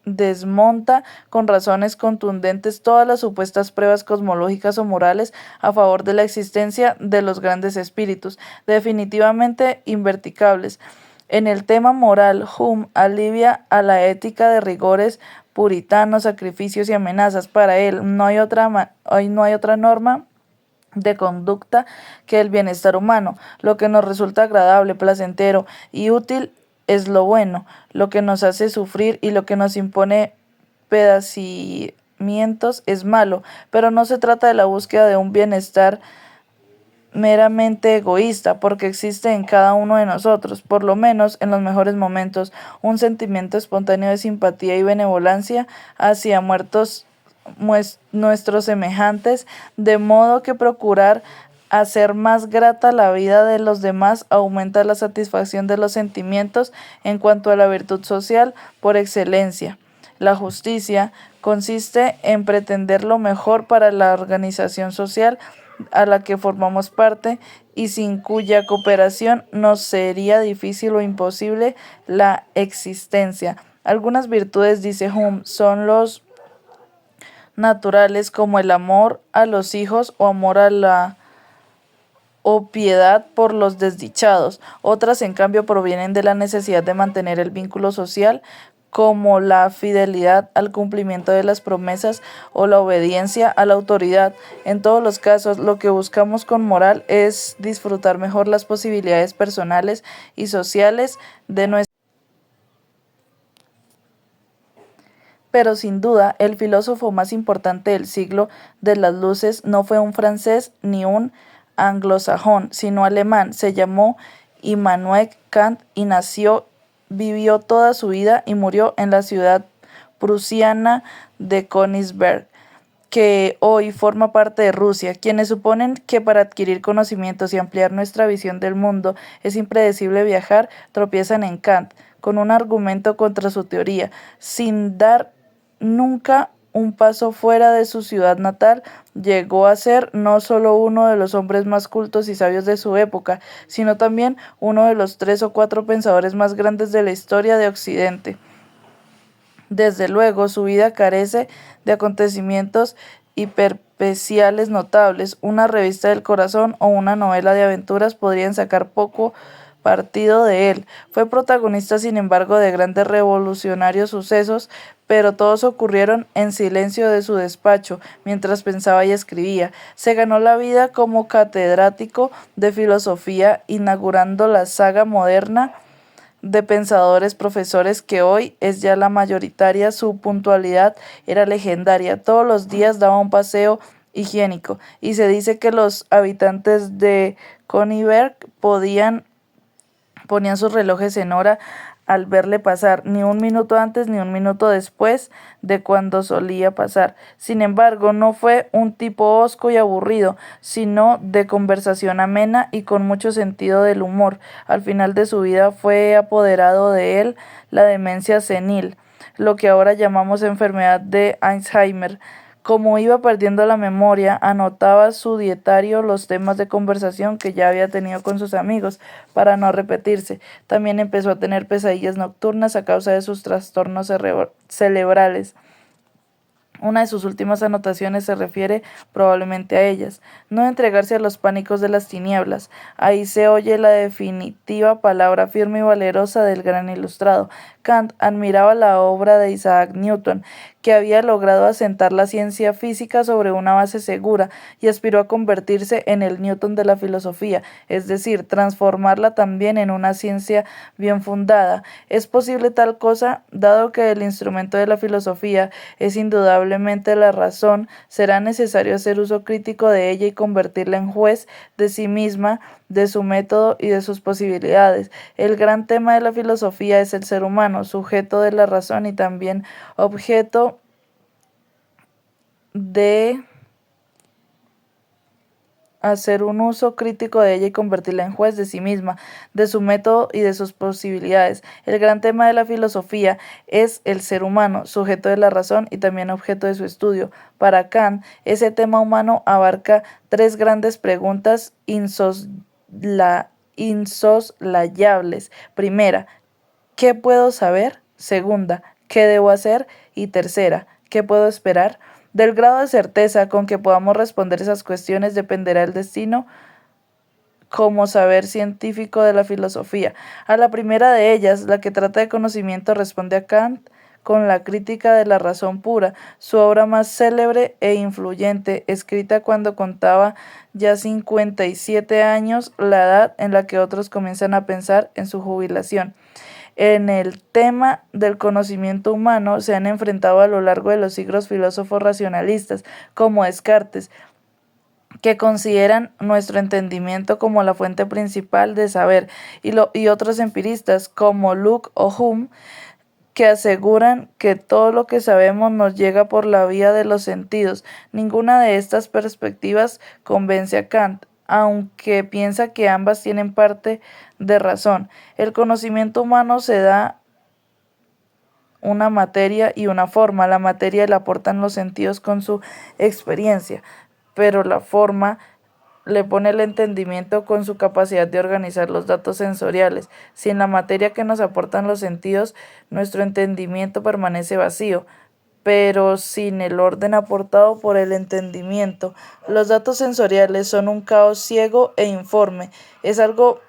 desmonta con razones contundentes todas las supuestas pruebas cosmológicas o morales a favor de la existencia de los grandes espíritus, definitivamente inverticables. En el tema moral, Hume alivia a la ética de rigores puritanos, sacrificios y amenazas. Para él no hay otra norma de conducta que el bienestar humano. Lo que nos resulta agradable, placentero y útil es lo bueno, lo que nos hace sufrir y lo que nos impone padecimientos es malo, pero no se trata de la búsqueda de un bienestar meramente egoísta, porque existe en cada uno de nosotros, por lo menos en los mejores momentos, un sentimiento espontáneo de simpatía y benevolencia hacia nuestros semejantes, de modo que procurar hacer más grata la vida de los demás aumenta la satisfacción de los sentimientos en cuanto a la virtud social por excelencia. La justicia consiste en pretender lo mejor para la organización social a la que formamos parte y sin cuya cooperación nos sería difícil o imposible la existencia. Algunas virtudes, dice Hume, son los naturales como el amor a los hijos o amor a la o piedad por los desdichados. Otras, en cambio, provienen de la necesidad de mantener el vínculo social, como la fidelidad al cumplimiento de las promesas o la obediencia a la autoridad. En todos los casos, lo que buscamos con moral es disfrutar mejor las posibilidades personales y sociales de nuestra. Pero sin duda, el filósofo más importante del siglo de las luces no fue un francés ni un anglosajón, sino alemán. Se llamó Immanuel Kant y vivió toda su vida y murió en la ciudad prusiana de Königsberg, que hoy forma parte de Rusia. Quienes suponen que para adquirir conocimientos y ampliar nuestra visión del mundo es impredecible viajar, tropiezan en Kant, con un argumento contra su teoría, sin dar nunca un paso fuera de su ciudad natal. Llegó a ser no solo uno de los hombres más cultos y sabios de su época, sino también uno de los 3 o 4 pensadores más grandes de la historia de Occidente. Desde luego, su vida carece de acontecimientos hiperespeciales notables. Una revista del corazón o una novela de aventuras podrían sacar poco partido de él. Fue protagonista, sin embargo, de grandes revolucionarios sucesos, pero todos ocurrieron en silencio de su despacho, mientras pensaba y escribía. Se ganó la vida como catedrático de filosofía, inaugurando la saga moderna de pensadores profesores que hoy es ya la mayoritaria. Su puntualidad era legendaria. Todos los días daba un paseo higiénico, y se dice que los habitantes de Königsberg ponían sus relojes en hora al verle pasar, ni un minuto antes ni un minuto después de cuando solía pasar. Sin embargo, no fue un tipo hosco y aburrido, sino de conversación amena y con mucho sentido del humor. Al final de su vida fue apoderado de él la demencia senil, lo que ahora llamamos enfermedad de Alzheimer. Como iba perdiendo la memoria, anotaba su diario los temas de conversación que ya había tenido con sus amigos, para no repetirse. También empezó a tener pesadillas nocturnas a causa de sus trastornos cerebrales. Una de sus últimas anotaciones se refiere probablemente a ellas. No entregarse a los pánicos de las tinieblas. Ahí se oye la definitiva palabra firme y valerosa del gran ilustrado. Kant admiraba la obra de Isaac Newton, que había logrado asentar la ciencia física sobre una base segura, y aspiró a convertirse en el Newton de la filosofía, es decir, transformarla también en una ciencia bien fundada. ¿Es posible tal cosa? Dado que el instrumento de la filosofía es indudablemente la razón, será necesario hacer uso crítico de ella y convertirla en juez de sí misma, de su método y de sus posibilidades. El gran tema de la filosofía es el ser humano, sujeto de la razón y también objeto de hacer un uso crítico de ella y convertirla en juez de sí misma, de su método y de sus posibilidades. El gran tema de la filosofía es el ser humano, sujeto de la razón y también objeto de su estudio. Para Kant, ese tema humano abarca 3 grandes preguntas insoslayables. Primera, ¿qué puedo saber? Segunda, ¿qué debo hacer? Y tercera, ¿qué puedo esperar? Del grado de certeza con que podamos responder esas cuestiones dependerá el destino como saber científico de la filosofía. A la primera de ellas, la que trata de conocimiento, responde a Kant con la Crítica de la razón pura, su obra más célebre e influyente, escrita cuando contaba ya 57 años, la edad en la que otros comienzan a pensar en su jubilación. En el tema del conocimiento humano se han enfrentado a lo largo de los siglos filósofos racionalistas como Descartes, que consideran nuestro entendimiento como la fuente principal de saber, y otros empiristas como Locke o Hume, que aseguran que todo lo que sabemos nos llega por la vía de los sentidos. Ninguna de estas perspectivas convence a Kant, aunque piensa que ambas tienen parte de razón. El conocimiento humano se da una materia y una forma. La materia la aportan los sentidos con su experiencia, pero la forma le pone el entendimiento con su capacidad de organizar los datos sensoriales. Sin la materia que nos aportan los sentidos, nuestro entendimiento permanece vacío, pero sin el orden aportado por el entendimiento, los datos sensoriales son un caos ciego e informe. Es algo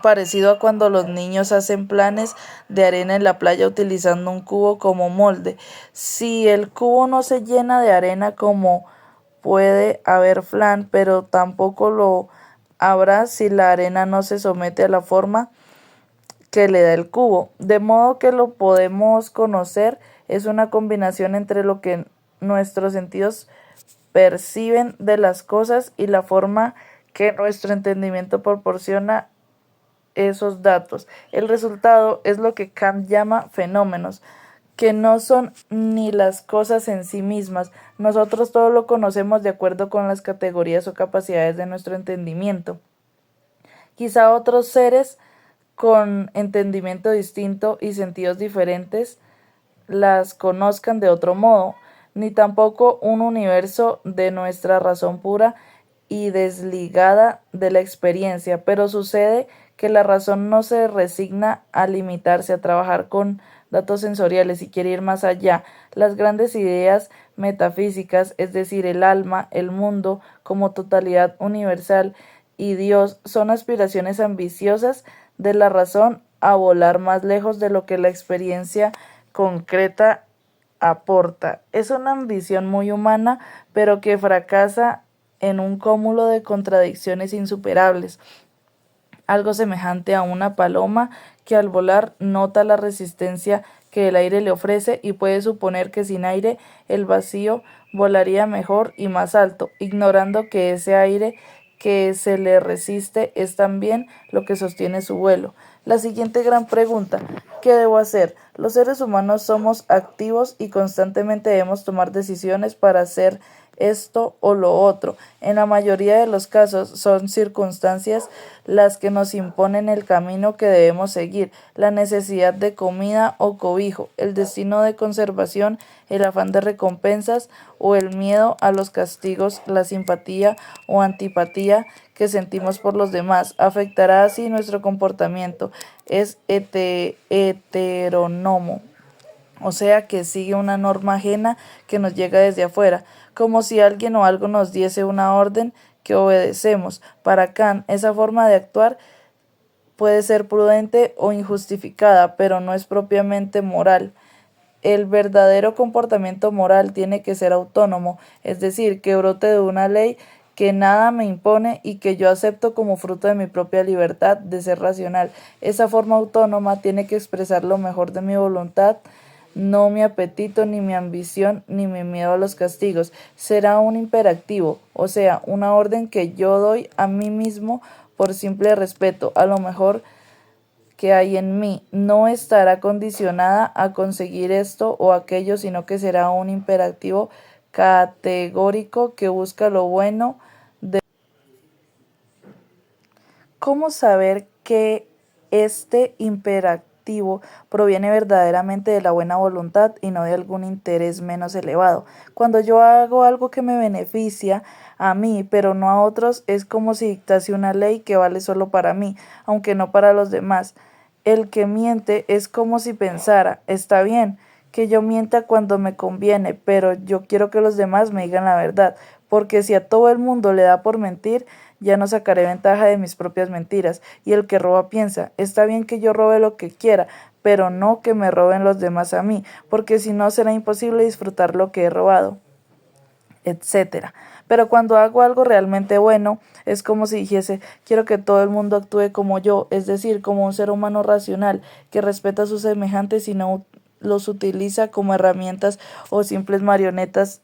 parecido a cuando los niños hacen planes de arena en la playa utilizando un cubo como molde. Si el cubo no se llena de arena, como puede haber flan, pero tampoco lo habrá si la arena no se somete a la forma que le da el cubo. De modo que lo podemos conocer es una combinación entre lo que nuestros sentidos perciben de las cosas y la forma que nuestro entendimiento proporciona esos datos. El resultado es lo que Kant llama fenómenos, que no son ni las cosas en sí mismas. Nosotros todo lo conocemos de acuerdo con las categorías o capacidades de nuestro entendimiento. Quizá otros seres con entendimiento distinto y sentidos diferentes las conozcan de otro modo, ni tampoco un universo de nuestra razón pura y desligada de la experiencia, pero sucede que la razón no se resigna a limitarse a trabajar con datos sensoriales y quiere ir más allá. Las grandes ideas metafísicas, es decir, el alma, el mundo como totalidad universal y Dios, son aspiraciones ambiciosas de la razón a volar más lejos de lo que la experiencia concreta aporta. Es una ambición muy humana, pero que fracasa en un cúmulo de contradicciones insuperables, algo semejante a una paloma que al volar nota la resistencia que el aire le ofrece y puede suponer que sin aire el vacío volaría mejor y más alto, ignorando que ese aire que se le resiste es también lo que sostiene su vuelo. La siguiente gran pregunta: ¿qué debo hacer? Los seres humanos somos activos y constantemente debemos tomar decisiones para hacer esto o lo otro. En la mayoría de los casos son circunstancias las que nos imponen el camino que debemos seguir, la necesidad de comida o cobijo, el destino de conservación, el afán de recompensas o el miedo a los castigos, la simpatía o antipatía que sentimos por los demás. Afectará así nuestro comportamiento. Es heterónomo, o sea que sigue una norma ajena que nos llega desde afuera, como si alguien o algo nos diese una orden que obedecemos. Para Kant, esa forma de actuar puede ser prudente o injustificada, pero no es propiamente moral. El verdadero comportamiento moral tiene que ser autónomo, es decir, que brote de una ley que nada me impone y que yo acepto como fruto de mi propia libertad de ser racional. Esa forma autónoma tiene que expresar lo mejor de mi voluntad, no mi apetito, ni mi ambición, ni mi miedo a los castigos. Será un imperativo, o sea, una orden que yo doy a mí mismo por simple respeto a lo mejor que hay en mí. No estará condicionada a conseguir esto o aquello, sino que será un imperativo categórico que busca lo bueno. ¿Cómo saber que este imperativo proviene verdaderamente de la buena voluntad y no de algún interés menos elevado? Cuando yo hago algo que me beneficia a mí, pero no a otros, es como si dictase una ley que vale solo para mí, aunque no para los demás. El que miente es como si pensara: está bien que yo mienta cuando me conviene, pero yo quiero que los demás me digan la verdad, porque si a todo el mundo le da por mentir, ya no sacaré ventaja de mis propias mentiras. Y el que roba piensa, está bien que yo robe lo que quiera, pero no que me roben los demás a mí, porque si no será imposible disfrutar lo que he robado, etcétera. Pero cuando hago algo realmente bueno, es como si dijese, quiero que todo el mundo actúe como yo, es decir, como un ser humano racional, que respeta a sus semejantes y no los utiliza como herramientas o simples marionetas.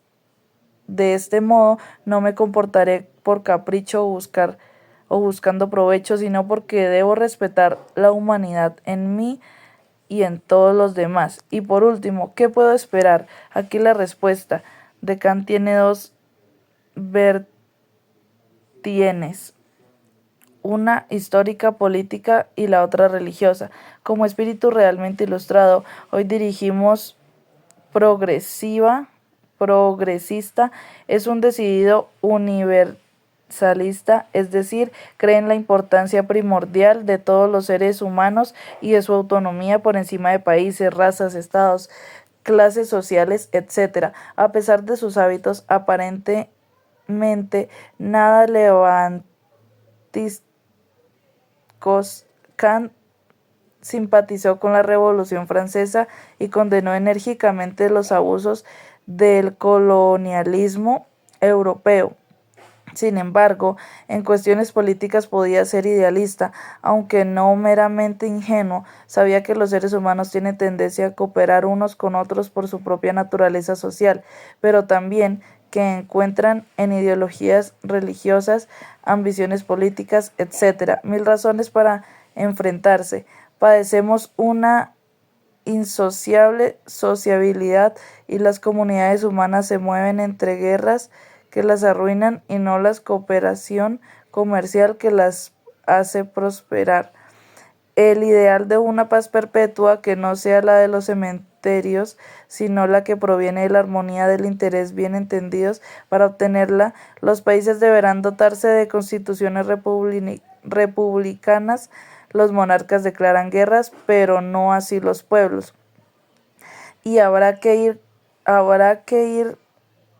De este modo, no me comportaré por capricho o buscando provecho, sino porque debo respetar la humanidad en mí y en todos los demás. Y por último, ¿qué puedo esperar? Aquí la respuesta de Kant tiene dos vertientes, una histórica política y la otra religiosa. Como espíritu realmente ilustrado, hoy dirigimos progresista, es un decidido universalista, es decir, cree en la importancia primordial de todos los seres humanos y de su autonomía por encima de países, razas, estados, clases sociales, etcétera. A pesar de sus hábitos aparentemente nada levantiscos, Kant simpatizó con la Revolución Francesa y condenó enérgicamente los abusos del colonialismo europeo. Sin embargo, en cuestiones políticas podía ser idealista, aunque no meramente ingenuo. Sabía que los seres humanos tienen tendencia a cooperar unos con otros por su propia naturaleza social, pero también que encuentran en ideologías religiosas, ambiciones políticas, etc., mil razones para enfrentarse. Padecemos una insociable sociabilidad y las comunidades humanas se mueven entre guerras que las arruinan y no la cooperación comercial que las hace prosperar. El ideal de una paz perpetua que no sea la de los cementerios, sino la que proviene de la armonía del interés bien entendidos. Para obtenerla, los países deberán dotarse de constituciones republicanas. Los monarcas declaran guerras, pero no así los pueblos. Y habrá que ir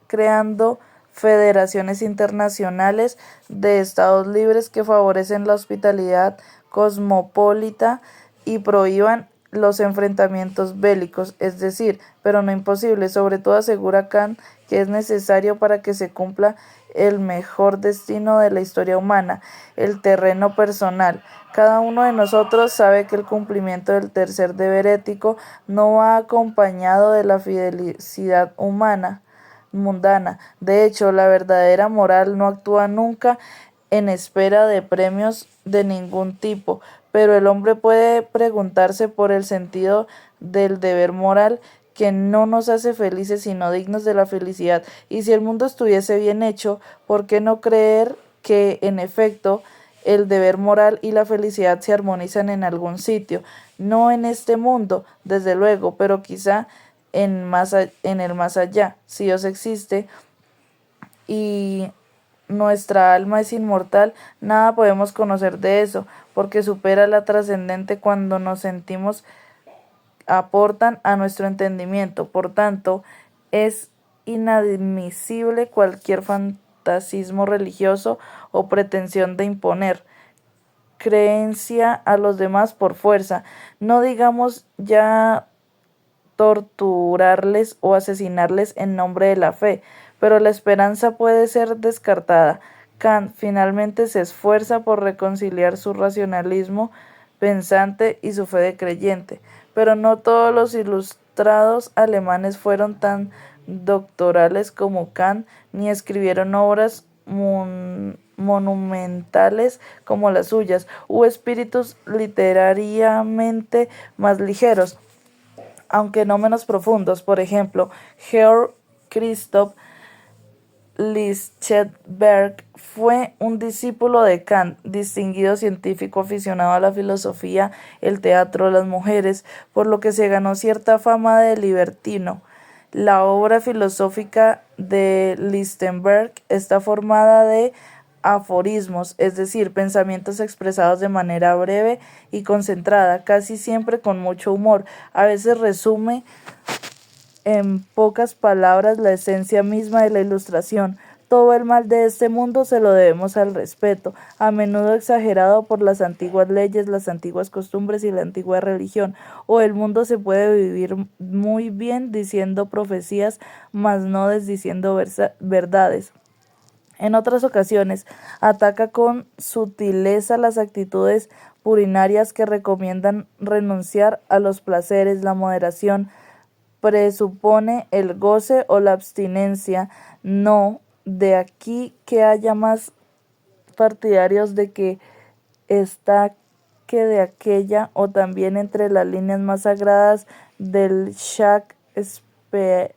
creando federaciones internacionales de estados libres que favorecen la hospitalidad cosmopolita y prohíban los enfrentamientos bélicos, es decir, pero no imposible. Sobre todo asegura Kant que es necesario para que se cumpla el mejor destino de la historia humana, el terreno personal. Cada uno de nosotros sabe que el cumplimiento del tercer deber ético no va acompañado de la felicidad mundana. De hecho, la verdadera moral no actúa nunca en espera de premios de ningún tipo, pero el hombre puede preguntarse por el sentido del deber moral que no nos hace felices sino dignos de la felicidad. Y si el mundo estuviese bien hecho, ¿por qué no creer que, en efecto, el deber moral y la felicidad se armonizan en algún sitio? No en este mundo, desde luego, pero quizá en el más allá. Si Dios existe y nuestra alma es inmortal, nada podemos conocer de eso, porque supera la trascendente cuando nos sentimos aportan a nuestro entendimiento. Por tanto, es inadmisible cualquier fantasismo religioso o pretensión de imponer creencia a los demás por fuerza. No digamos ya torturarles o asesinarles en nombre de la fe, pero la esperanza puede ser descartada. Kant finalmente se esfuerza por reconciliar su racionalismo pensante y su fe de creyente, pero no todos los ilustrados alemanes fueron tan doctorales como Kant, ni escribieron obras monumentales como las suyas. Hubo espíritus literariamente más ligeros, aunque no menos profundos. Por ejemplo, Georg Christoph Lichtenberg fue un discípulo de Kant, distinguido científico aficionado a la filosofía, el teatro, las mujeres, por lo que se ganó cierta fama de libertino. La obra filosófica de Lichtenberg está formada de aforismos, es decir, pensamientos expresados de manera breve y concentrada, casi siempre con mucho humor. A veces resume en pocas palabras la esencia misma de la ilustración. Todo el mal de este mundo se lo debemos al respeto, a menudo exagerado por las antiguas leyes, las antiguas costumbres y la antigua religión. O el mundo se puede vivir muy bien diciendo profecías, mas no desdiciendo verdades. En otras ocasiones, ataca con sutileza las actitudes purinarias que recomiendan renunciar a los placeres. La moderación presupone el goce o la abstinencia. No de aquí que haya más partidarios de que esta que de aquella, o también entre las líneas más sagradas del Shakespeare.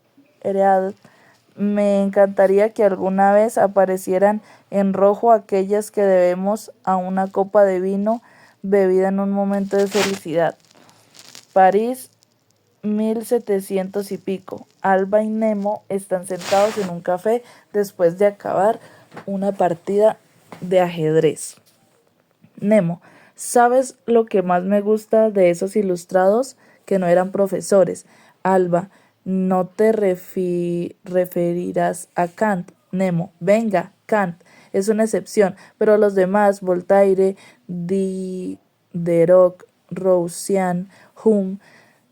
Me encantaría que alguna vez aparecieran en rojo aquellas que debemos a una copa de vino bebida en un momento de felicidad. París, 1700 y pico. Alba y Nemo están sentados en un café después de acabar una partida de ajedrez. Nemo: ¿sabes lo que más me gusta de esos ilustrados? Que no eran profesores. Alba: no te referirás a Kant. Nemo: venga, Kant es una excepción, pero los demás, Voltaire, Diderot, Rousseau, Hume,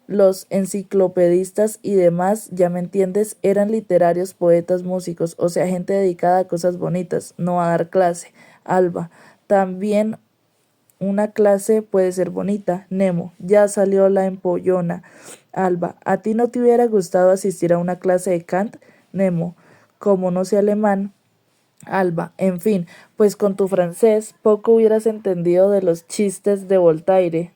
los enciclopedistas y demás, ya me entiendes, eran literarios, poetas, músicos, o sea, gente dedicada a cosas bonitas, no a dar clase. Alba: también una clase puede ser bonita. Nemo: ya salió la empollona. Alba: ¿a ti no te hubiera gustado asistir a una clase de Kant? Nemo: como no sé alemán. Alba: en fin, pues con tu francés poco hubieras entendido de los chistes de Voltaire.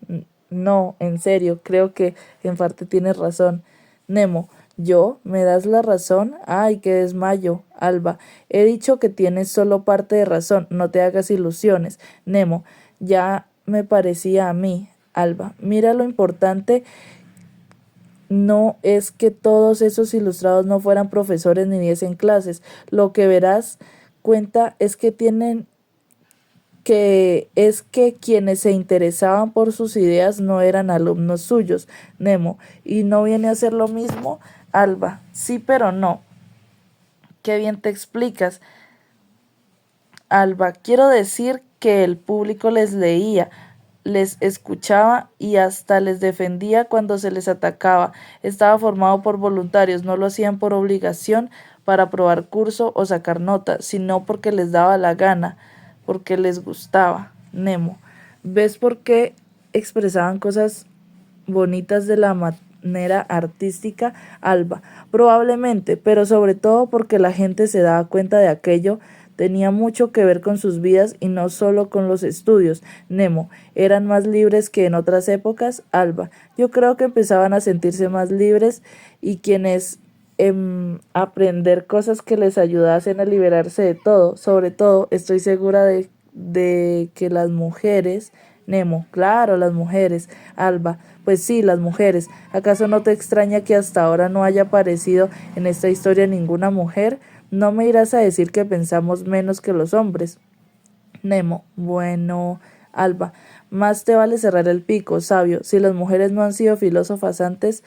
No, en serio, creo que en parte tienes razón. Nemo: ¿yo? ¿Me das la razón? ¡Ay, qué desmayo! Alba: he dicho que tienes solo parte de razón, no te hagas ilusiones. Nemo: ya me parecía a mí. Alba: mira, lo importante no es que todos esos ilustrados no fueran profesores ni diesen clases. Lo que verás cuenta es que quienes se interesaban por sus ideas no eran alumnos suyos. Nemo: ¿y no viene a ser lo mismo? Alba: sí, pero no. Qué bien te explicas. Alba: quiero decir que el público les leía, les escuchaba y hasta les defendía cuando se les atacaba. Estaba formado por voluntarios, no lo hacían por obligación para aprobar curso o sacar nota, sino porque les daba la gana, porque les gustaba. Nemo: ¿ves por qué expresaban cosas bonitas de la manera artística? Alba: probablemente, pero sobre todo porque la gente se daba cuenta de aquello. Tenía mucho que ver con sus vidas y no solo con los estudios. Nemo: ¿eran más libres que en otras épocas? Alba: yo creo que empezaban a sentirse más libres y quienes aprender cosas que les ayudasen a liberarse de todo. Sobre todo, estoy segura de que las mujeres. Nemo: claro, las mujeres. Alba: pues sí, las mujeres. ¿Acaso no te extraña que hasta ahora no haya aparecido en esta historia ninguna mujer? No me irás a decir que pensamos menos que los hombres. Nemo: bueno. Alba: más te vale cerrar el pico, sabio. Si las mujeres no han sido filósofas antes,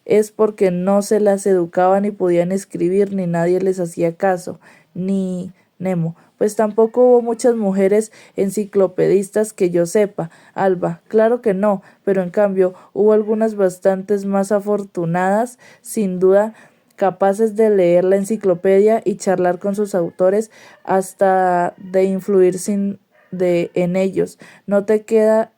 es porque no se las educaba ni podían escribir, ni nadie les hacía caso. Ni. Nemo: pues tampoco hubo muchas mujeres enciclopedistas que yo sepa. Alba: claro que no, pero en cambio hubo algunas bastantes más afortunadas, sin duda, capaces de leer la enciclopedia y charlar con sus autores, hasta de influir en ellos. No te quepa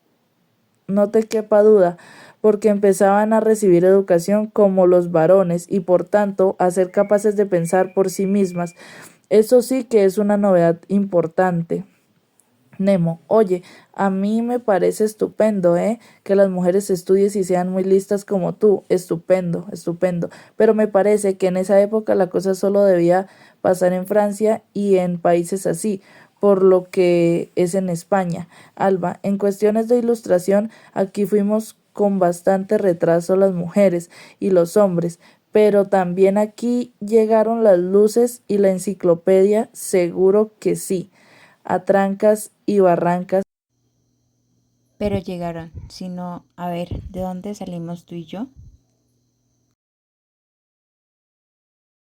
duda, porque empezaban a recibir educación como los varones y por tanto a ser capaces de pensar por sí mismas. Eso sí que es una novedad importante. Nemo: oye, a mí me parece estupendo, que las mujeres estudien y sean muy listas como tú. Estupendo, estupendo. Pero me parece que en esa época la cosa solo debía pasar en Francia y en países así, por lo que es en España. Alba: en cuestiones de ilustración, aquí fuimos con bastante retraso las mujeres y los hombres, pero también aquí llegaron las luces y la enciclopedia, seguro que sí, a trancas y barrancas. Pero llegaron, sino, a ver, ¿de dónde salimos tú y yo?